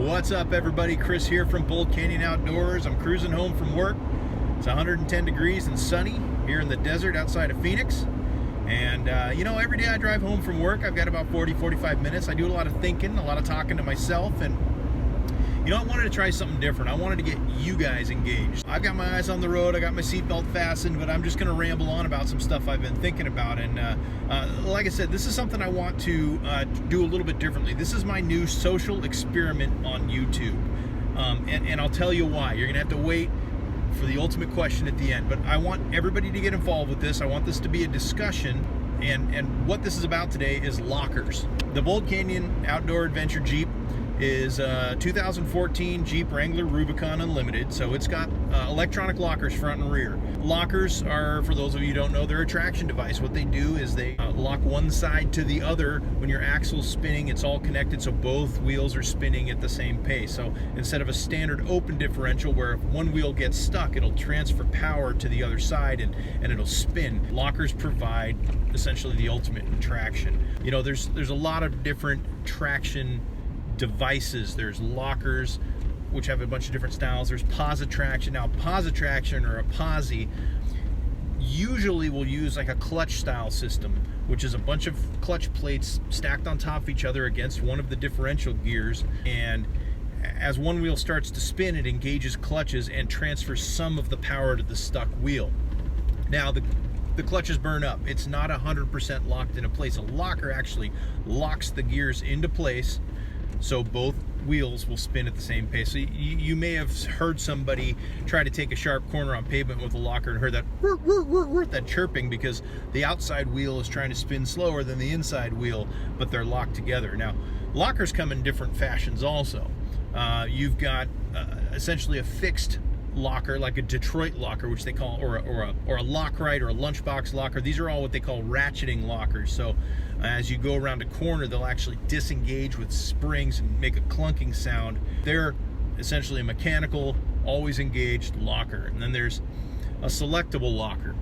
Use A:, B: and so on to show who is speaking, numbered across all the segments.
A: What's up, everybody? Chris here from Boulder Canyon Outdoors. I'm cruising home from work. It's 110 degrees and sunny here in the desert outside of Phoenix. And every day I drive home from work, I've got about 40-45 minutes. I do a lot of thinking, a lot of talking to myself, and I wanted to try something different. I wanted to get you guys engaged. I've got my eyes on the road, I got my seatbelt fastened, but I'm just going to ramble on about some stuff I've been thinking about. And like I said, this is something I want to do a little bit differently. This is my new social experiment on YouTube. And I'll tell you why. You're going to have to wait for the ultimate question at the end. But I want everybody to get involved with this. I want this to be a discussion. And what this is about today is lockers. The Boulder Canyon Outdoor Adventure Jeep is a 2014 Jeep Wrangler Rubicon Unlimited, so it's got electronic lockers front and rear. Lockers are, for those of you who don't know, they're a traction device. What they do is they lock one side to the other. When your axle's spinning, it's all connected, so both wheels are spinning at the same pace. So instead of a standard open differential where if one wheel gets stuck, it'll transfer power to the other side and it'll spin. Lockers provide essentially the ultimate in traction. There's a lot of different traction devices. There's lockers, which have a bunch of different styles. There's Positraction. Now, Positraction or a Posi usually will use like a clutch style system, which is a bunch of clutch plates stacked on top of each other against one of the differential gears. And as one wheel starts to spin, it engages clutches and transfers some of the power to the stuck wheel. Now, the clutches burn up. It's not 100% locked into place. A locker actually locks the gears into place, so both wheels will spin at the same pace. So you may have heard somebody try to take a sharp corner on pavement with a locker and heard that chirping because the outside wheel is trying to spin slower than the inside wheel, but they're locked together. Now, lockers come in different fashions also. You've got essentially a fixed locker, like a Detroit locker, which they call, or a Lockrite or a lunchbox locker. These are all what they call ratcheting lockers. So as you go around a corner, they'll actually disengage with springs and make a clunking sound. They're essentially a mechanical, always engaged locker. And then there's a selectable locker,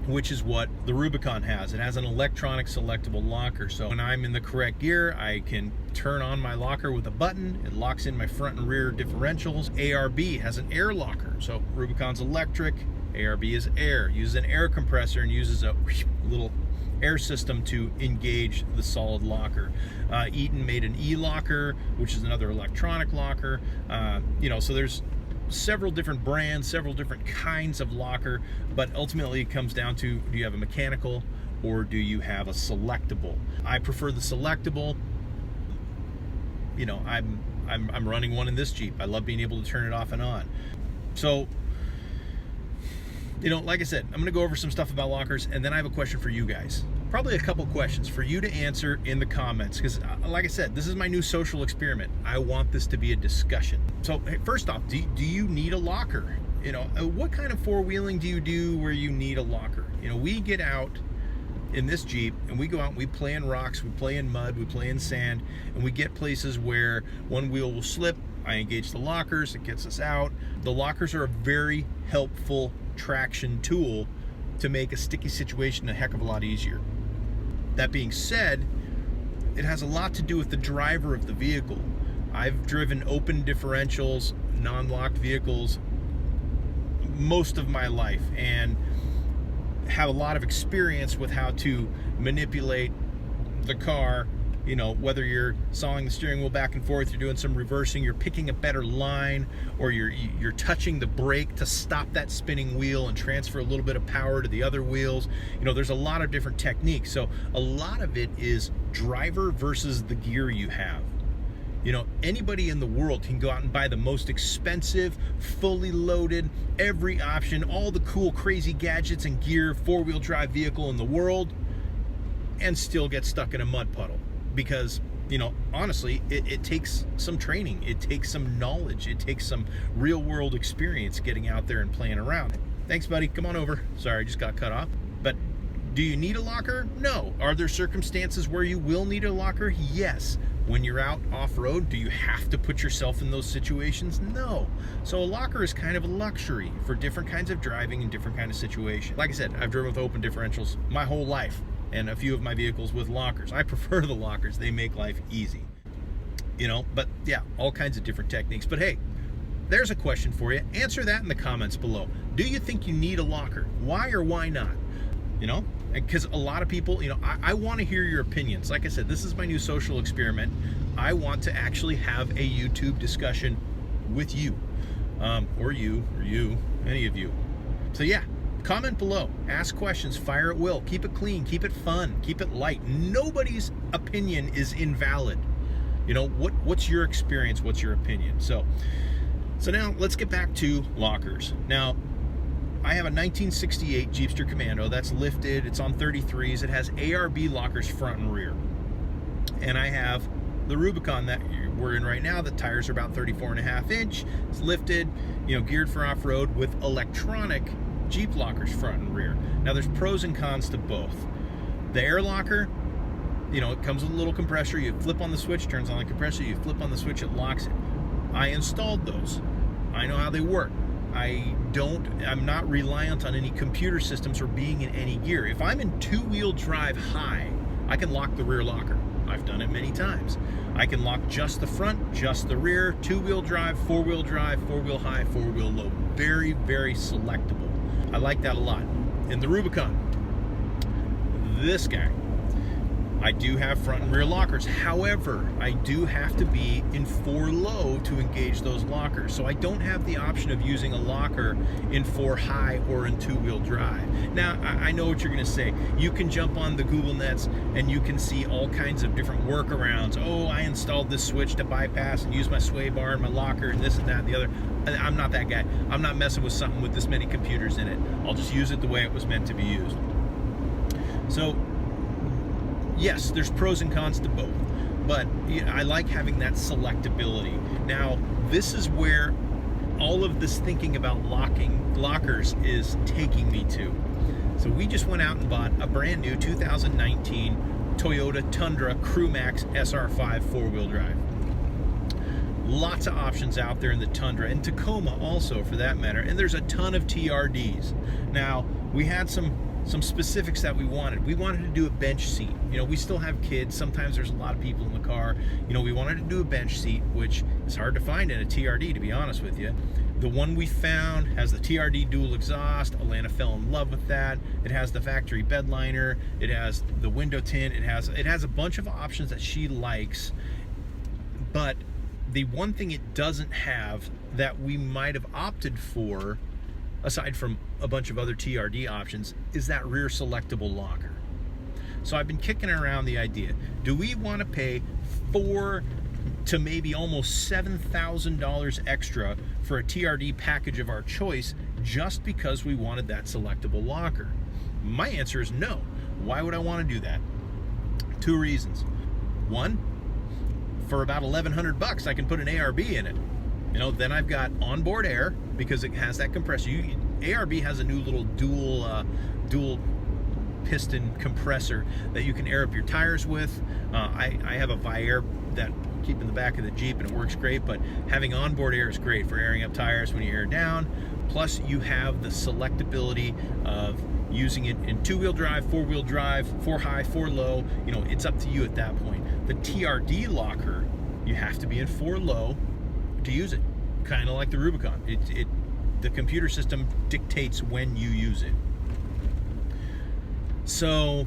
A: which is what the Rubicon has. It has an electronic selectable locker. So when I'm in the correct gear, I can turn on my locker with a button. It locks in my front and rear differentials. ARB has an air locker. So Rubicon's electric, ARB is air. Uses an air compressor and uses a little air system to engage the solid locker. Eaton made an E-locker, which is another electronic locker. So there's several different brands, several different kinds of locker, but ultimately it comes down to, do you have a mechanical or do you have a selectable? I prefer the selectable. I'm running one in this Jeep. I love being able to turn it off and on. So, like I said, I'm gonna go over some stuff about lockers, and then I have a question for you guys. Probably a couple questions for you to answer in the comments, because like I said, this is my new social experiment. I want this to be a discussion. So first off, do you need a locker? What kind of four-wheeling do you do where you need a locker? We get out in this Jeep and we go out and we play in rocks, we play in mud, we play in sand, and we get places where one wheel will slip. I engage the lockers, it gets us out. The lockers are a very helpful traction tool to make a sticky situation a heck of a lot easier. That being said, it has a lot to do with the driver of the vehicle. I've driven open differentials, non-locked vehicles most of my life and have a lot of experience with how to manipulate the car. Whether you're sawing the steering wheel back and forth, you're doing some reversing, you're picking a better line, or you're touching the brake to stop that spinning wheel and transfer a little bit of power to the other wheels. There's a lot of different techniques. So a lot of it is driver versus the gear you have. Anybody in the world can go out and buy the most expensive, fully loaded, every option, all the cool, crazy gadgets and gear, four-wheel drive vehicle in the world, and still get stuck in a mud puddle. Because, honestly, it takes some training, it takes some knowledge, it takes some real-world experience getting out there and playing around. Thanks, buddy. Come on over. Sorry, I just got cut off. But do you need a locker? No. Are there circumstances where you will need a locker? Yes. When you're out off-road, do you have to put yourself in those situations? No. So a locker is kind of a luxury for different kinds of driving and different kind of situations. Like I said, I've driven with open differentials my whole life, and a few of my vehicles with lockers. I prefer the lockers. They make life easy. but yeah, all kinds of different techniques. But hey, there's a question for you. Answer that in the comments below. Do you think you need a locker? Why or why not? Because a lot of people, I want to hear your opinions. Like I said, this is my new social experiment. I want to actually have a YouTube discussion with you, or you, any of you. So yeah, comment below, ask questions, fire at will, keep it clean, keep it fun, keep it light. Nobody's opinion is invalid. What's your experience? What's your opinion? So now let's get back to lockers. Now, I have a 1968 Jeepster Commando that's lifted. It's on 33s. It has ARB lockers front and rear. And I have the Rubicon that we're in right now. The tires are about 34.5 inch. It's lifted, geared for off-road with electronic Jeep lockers front and rear. Now there's pros and cons to both. The air locker, it comes with a little compressor. You flip on the switch, turns on the compressor. You flip on the switch, it locks it. I installed those. I know how they work. I'm not reliant on any computer systems or being in any gear. If I'm in two-wheel drive high, I can lock the rear locker. I've done it many times. I can lock just the front, just the rear, two-wheel drive, four-wheel high, four-wheel low. Very, very selectable. I like that a lot. In the Rubicon, this guy, I do have front and rear lockers. However, I do have to be in 4 low to engage those lockers. So I don't have the option of using a locker in 4 high or in two-wheel drive. Now, I know what you're gonna say. You can jump on the Google Nets and you can see all kinds of different workarounds. Oh, I installed this switch to bypass and use my sway bar and my locker and this and that and the other. I'm not that guy. I'm not messing with something with this many computers in it. I'll just use it the way it was meant to be used. So, yes, there's pros and cons to both, but I like having that selectability. Now, this is where all of this thinking about lockers is taking me to. So we just went out and bought a brand new 2019 Toyota Tundra Crewmax SR5 four-wheel drive. Lots of options out there in the Tundra, and Tacoma also for that matter, and there's a ton of TRDs. Now, we had some specifics that we wanted. We wanted to do a bench seat. We still have kids. Sometimes there's a lot of people in the car. We wanted to do a bench seat, which is hard to find in a TRD, to be honest with you. The one we found has the TRD dual exhaust. Alana fell in love with that. It has the factory bed liner. It has the window tint. It has a bunch of options that she likes. But the one thing it doesn't have that we might have opted for, aside from a bunch of other TRD options, is that rear selectable locker. So I've been kicking around the idea, do we want to pay $4,000 to maybe almost $7,000 extra for a TRD package of our choice just because we wanted that selectable locker? My answer is no. Why would I want to do that? 2 reasons. One, for about $1,100 I can put an ARB in it. Then I've got onboard air because it has that compressor. ARB has a new little dual piston compressor that you can air up your tires with. I have a Viar that I keep in the back of the Jeep and it works great, but having onboard air is great for airing up tires when you air down. Plus you have the selectability of using it in two-wheel drive, four-wheel drive, 4 high, 4 low. It's up to you at that point. The TRD locker, you have to be in 4 low to use it, kind of like the Rubicon. The computer system dictates when you use it. So,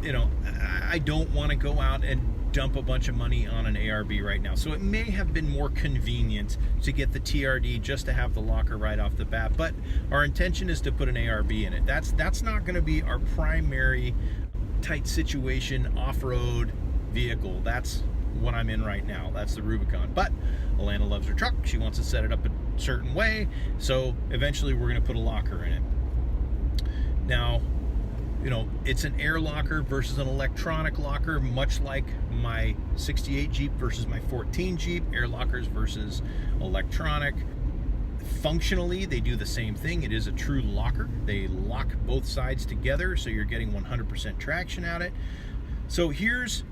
A: I don't want to go out and dump a bunch of money on an ARB right now. So it may have been more convenient to get the TRD just to have the locker right off the bat, but our intention is to put an ARB in it. That's not going to be our primary tight situation off-road vehicle. That's what I'm in right now. That's the Rubicon. But Alana loves her truck. She wants to set it up a certain way, so eventually we're going to put a locker in it. Now, it's an air locker versus an electronic locker, much like my 68 Jeep versus my 14 Jeep. Air lockers versus electronic. Functionally, they do the same thing. It is a true locker. They lock both sides together, so you're getting 100% traction at it. So here's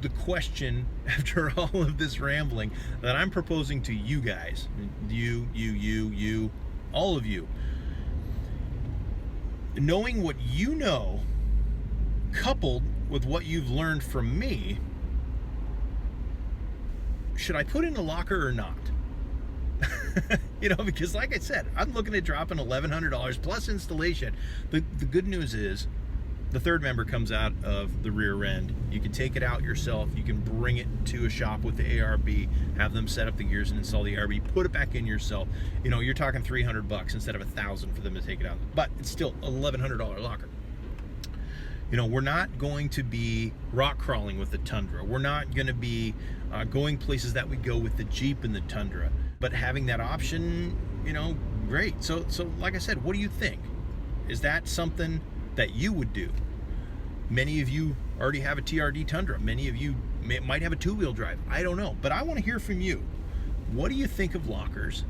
A: the question, after all of this rambling, that I'm proposing to you guys. You, all of you. Knowing what you know, coupled with what you've learned from me, should I put in a locker or not? You know, because like I said, I'm looking at dropping $1,100 plus installation. The good news is the third member comes out of the rear end. You can take it out yourself. You can bring it to a shop with the ARB, have them set up the gears and install the ARB, put it back in yourself. You know, you're talking $300 instead of $1,000 for them to take it out. But it's still $1,100 locker. You know, we're not going to be rock crawling with the Tundra. We're not going to be going places that we go with the Jeep and the Tundra. But having that option, you know, great. So like I said, what do you think? Is that something that you would do? Many of you already have a TRD Tundra. Many of you might have a two-wheel drive. I don't know. But I want to hear from you. What do you think of lockers?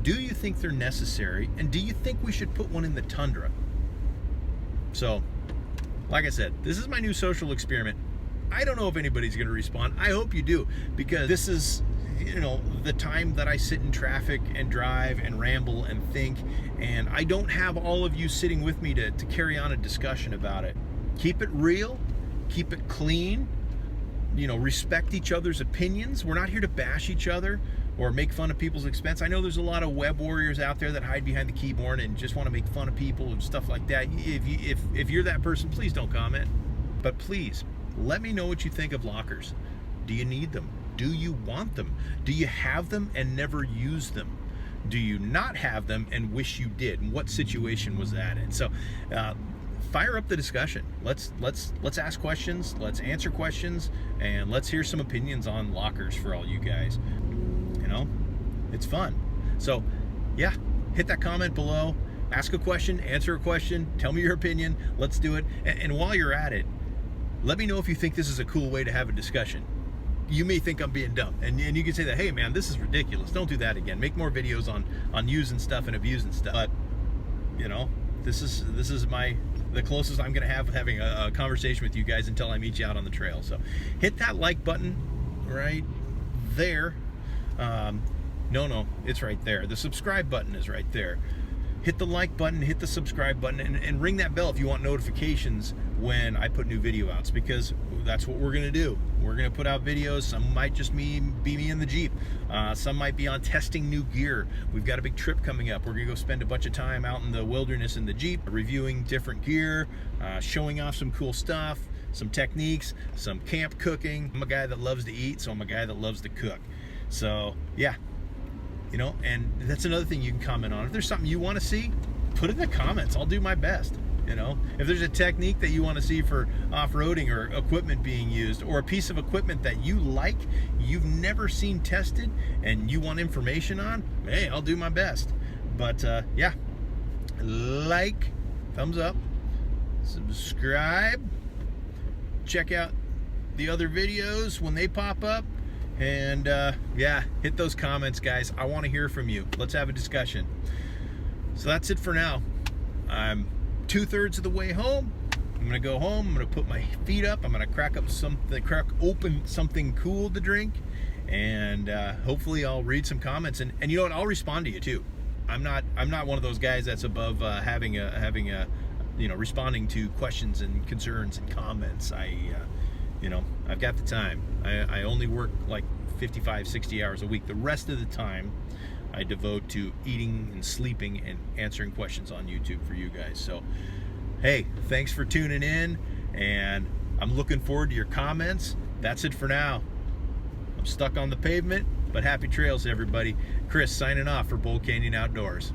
A: Do you think they're necessary? And do you think we should put one in the Tundra? So, like I said, this is my new social experiment. I don't know if anybody's going to respond. I hope you do, because this is, you know, the time that I sit in traffic and drive and ramble and think, and I don't have all of you sitting with me to carry on a discussion about it. Keep it real, keep it clean, you know, respect each other's opinions. We're not here to bash each other or make fun of people's expense. I know there's a lot of web warriors out there that hide behind the keyboard and just want to make fun of people and stuff like that. If you're that person, please don't comment. But please, let me know what you think of lockers. Do you need them? Do you want them? Do you have them and never use them? Do you not have them and wish you did? And what situation was that in? So fire up the discussion. Let's ask questions, let's answer questions, and let's hear some opinions on lockers for all you guys. You know, it's fun. So yeah, hit that comment below, ask a question, answer a question, tell me your opinion. Let's do it. And while you're at it, let me know if you think this is a cool way to have a discussion. You may think I'm being dumb, and you can say that, hey man, this is ridiculous, don't do that again. Make more videos on using stuff and abusing stuff. But you know, this is the closest I'm gonna have with having a conversation with you guys until I meet you out on the trail. So hit that like button right there. No, it's right there. The subscribe button is right there. Hit the like button, hit the subscribe button, and ring that bell if you want notifications when I put new video outs, because that's what we're gonna do. We're gonna put out videos. Some might just be me in the Jeep. Some might be on testing new gear. We've got a big trip coming up. We're gonna go spend a bunch of time out in the wilderness in the Jeep, reviewing different gear, showing off some cool stuff, some techniques, some camp cooking. I'm a guy that loves to eat, so I'm a guy that loves to cook. So yeah, you know, and that's another thing you can comment on. If there's something you want to see, put it in the comments. I'll do my best. You know, if there's a technique that you want to see for off-roading or equipment being used, or a piece of equipment that you like, you've never seen tested, and you want information on, hey, I'll do my best. But yeah, like, thumbs up, subscribe, check out the other videos when they pop up, and yeah, hit those comments, guys. I want to hear from you. Let's have a discussion. So that's it for now. I'm 2/3 of the way home. I'm gonna go home. I'm gonna put my feet up. I'm gonna crack open something cool to drink, and hopefully I'll read some comments. And you know what? I'll respond to you too. I'm not one of those guys that's above having a you know, responding to questions and concerns and comments. You know, I've got the time. I only work like 55, 60 hours a week. The rest of the time I devote to eating and sleeping and answering questions on YouTube for you guys. So, hey, thanks for tuning in, and I'm looking forward to your comments. That's it for now. I'm stuck on the pavement, but happy trails, everybody. Chris signing off for Boulder Canyon Outdoors.